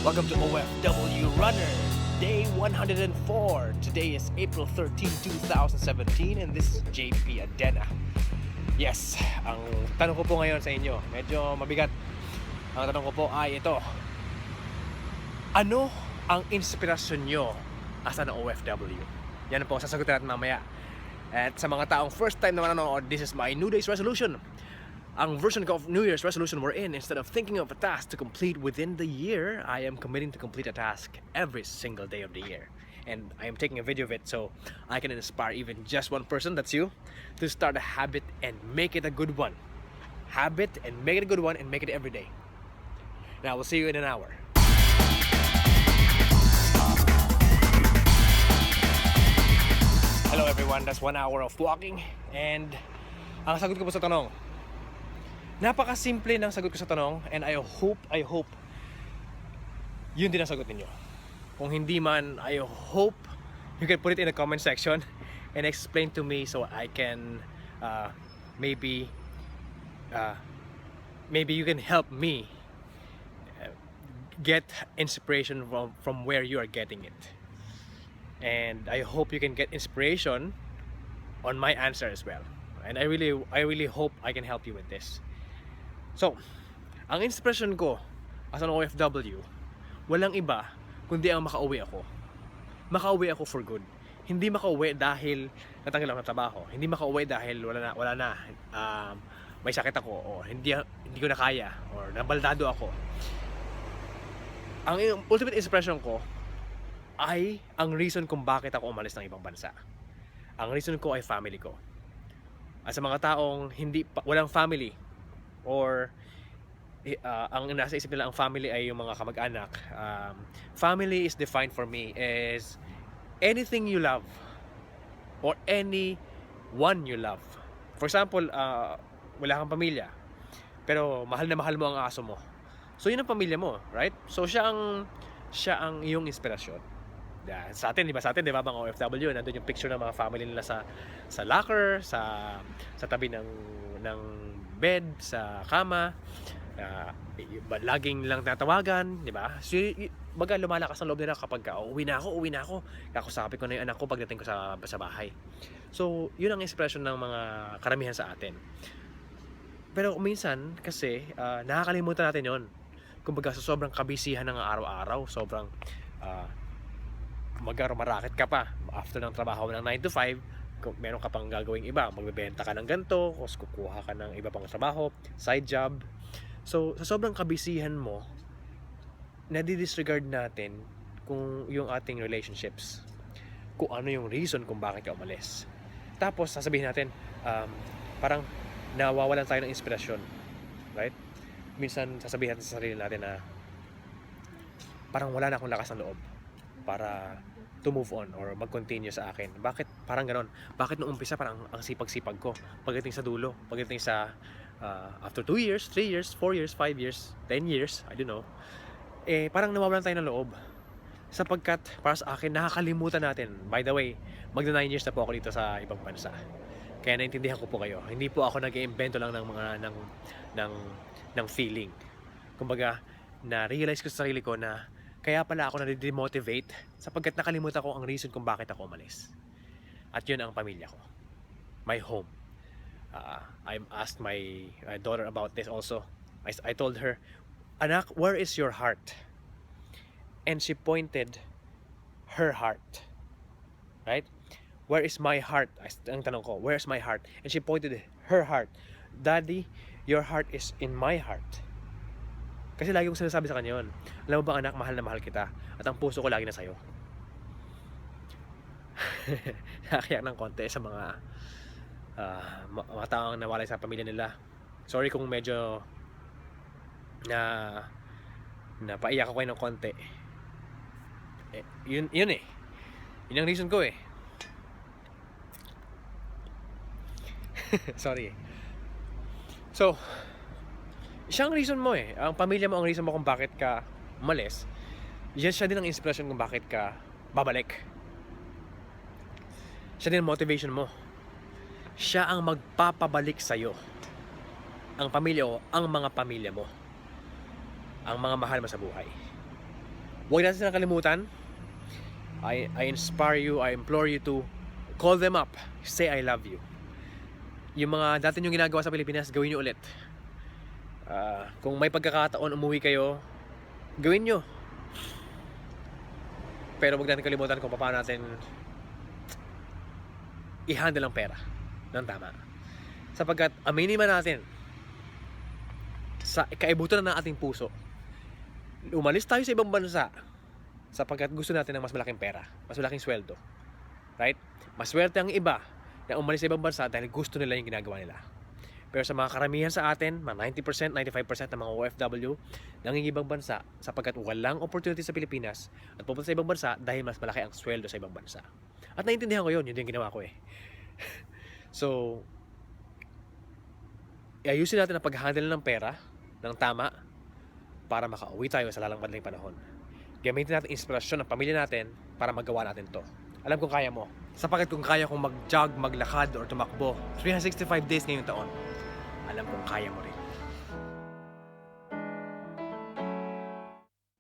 Welcome to OFW Runner, day 104. Today is April 13, 2017, and this is JP Adena. Yes, ang tanong ko po ngayon sa inyo, medyo mabigat. Ang tanong ko po ay ito. Ano ang inspirasyon nyo as an OFW? Yan po, sasagutin natin mamaya. At sa mga taong first time naman nanonood, this is my New Day's resolution. Ang version of New Year's resolution we're in, instead of thinking of a task to complete within the year, I am committing to complete a task every single day of the year. And I am taking a video of it so I can inspire even just one person, that's you, to start a habit and make it a good one. Habit and make it a good one and make it every day. Now, we'll see you in an hour. Hello everyone, that's 1 hour of walking. And ang sagot ko po sa tanong, napakasimple ng sagot ko sa tanong, and I hope yun din ang sagot ninyo. Kung hindi man, I hope you can put it in the comment section and explain to me so I can maybe you can help me get inspiration from where you are getting it. And I hope you can get inspiration on my answer as well. And I really hope I can help you with this. So, ang inspiration ko as an OFW, walang iba kundi ang makauwi ako. Makauwi ako for good. Hindi makauwi dahil natanggal ako ng trabaho. Hindi makauwi dahil wala na may sakit ako o hindi ko na kaya or nabaldado ako. Ang ultimate inspiration ko ay ang reason kung bakit ako umalis ng ibang bansa. Ang reason ko ay family ko. At sa mga taong walang family, or ang nasa isip nila ang family ay yung mga kamag-anak, family is defined for me as anything you love or anyone you love. For example, wala kang pamilya pero mahal na mahal mo ang aso mo, so yun ang pamilya mo, right? So siya ang iyong inspirasyon. Sa atin, di ba, mga OFW, nandun yung picture ng mga family nila sa locker, sa tabi ng bed, sa kama, laging lang tatawagan, di ba? So, baga lumalakas ang loob nila kapag uwi na ako, kakusapin ko na yung anak ko pagdating ko sa bahay. So, yun ang expression ng mga karamihan sa atin. Pero minsan, kasi, nakakalimutan natin yon. Kumbaga, sa sobrang kabisihan ng araw-araw, sobrang, marakit ka pa after ng trabaho ng 9 to 5, kung meron ka pang gagawing iba, magbebenta ka ng ganito, o kukuha ka ng iba pang trabaho, side job. So sa sobrang kabisihan mo, nadi-disregard natin kung yung ating relationships, kung ano yung reason kung bakit ka umalis. Tapos sasabihin natin, parang nawawalan tayo ng inspirasyon, right? Minsan sasabihin natin sa sarili natin na parang wala na akong lakas ng loob para to move on or mag-continue sa akin. Bakit parang ganon? Bakit nung umpisa parang ang sipag-sipag ko? Pagdating sa dulo, pagdating sa after 2 years, 3 years, 4 years, 5 years, 10 years, I don't know, parang nawawalan tayo ng loob. Sapagkat para sa akin, nakakalimutan natin. By the way, magna 9 years na po ako dito sa ibang bansa. Kaya naintindihan ko po kayo. Hindi po ako nag-iimbento lang ng mga ng feeling. Kumbaga, na-realize ko sa sarili ko na kaya pala ako na-demotivate sapagkat nakalimutan ko ang reason kung bakit ako umalis. At yun ang pamilya ko. My home. I asked my daughter about this also. I told her, "Anak, where is your heart?" And she pointed her heart. Right? Where is my heart? Ang tanong ko, where is my heart? And she pointed her heart. Daddy, your heart is in my heart. Kasi lagi kong sinasabi sa kanya yun. Alam mo ba anak, mahal na mahal kita. At ang puso ko lagi na sa'yo. Nakakiyak ng konti sa mga taong nawalay sa pamilya nila. Sorry kung medyo napaiyak ako ng konti. Yun eh. Yun ang reason ko eh. Sorry. So, siyang reason mo eh. Ang pamilya mo ang reason mo kung bakit ka umalis. Yan siya din ang inspirasyon kung bakit ka babalik. Siya din ang motivation mo. Siya ang magpapabalik sa'yo. Ang pamilya o ang mga pamilya mo. Ang mga mahal mo sa buhay. Huwag natin silang kalimutan. I inspire you, I implore you to call them up, say I love you. Yung mga dati nyo ginagawa sa Pilipinas, gawin nyo ulit. Kung may pagkakataon umuwi kayo, gawin nyo. Pero huwag natin kalimutan kung paano natin i-handle ang pera ng tama. Sapagkat aminin man natin, sa kaibuturan ng ating puso, umalis tayo sa ibang bansa sapagkat gusto natin ng mas malaking pera, mas malaking sweldo. Right? Mas swerte ang iba na umalis sa ibang bansa dahil gusto nila yung ginagawa nila. Pero sa mga karamihan sa atin, mga 90%, 95% ng mga OFW, nangingibang bansa sapagkat walang opportunity sa Pilipinas at pupunta sa ibang bansa dahil mas malaki ang sweldo sa ibang bansa. At naiintindihan ko yun yung ginawa ko eh. So, ayusin natin ang pag-handle ng pera ng tama para makauwi tayo sa lalang madaling panahon. Gamitin natin inspirasyon ng pamilya natin para magawa natin to. Alam kong kaya mo. Sapagkat kung kaya kong mag-jog, maglakad, or tumakbo 365 days ngayong taon, alam kong kaya mo rin.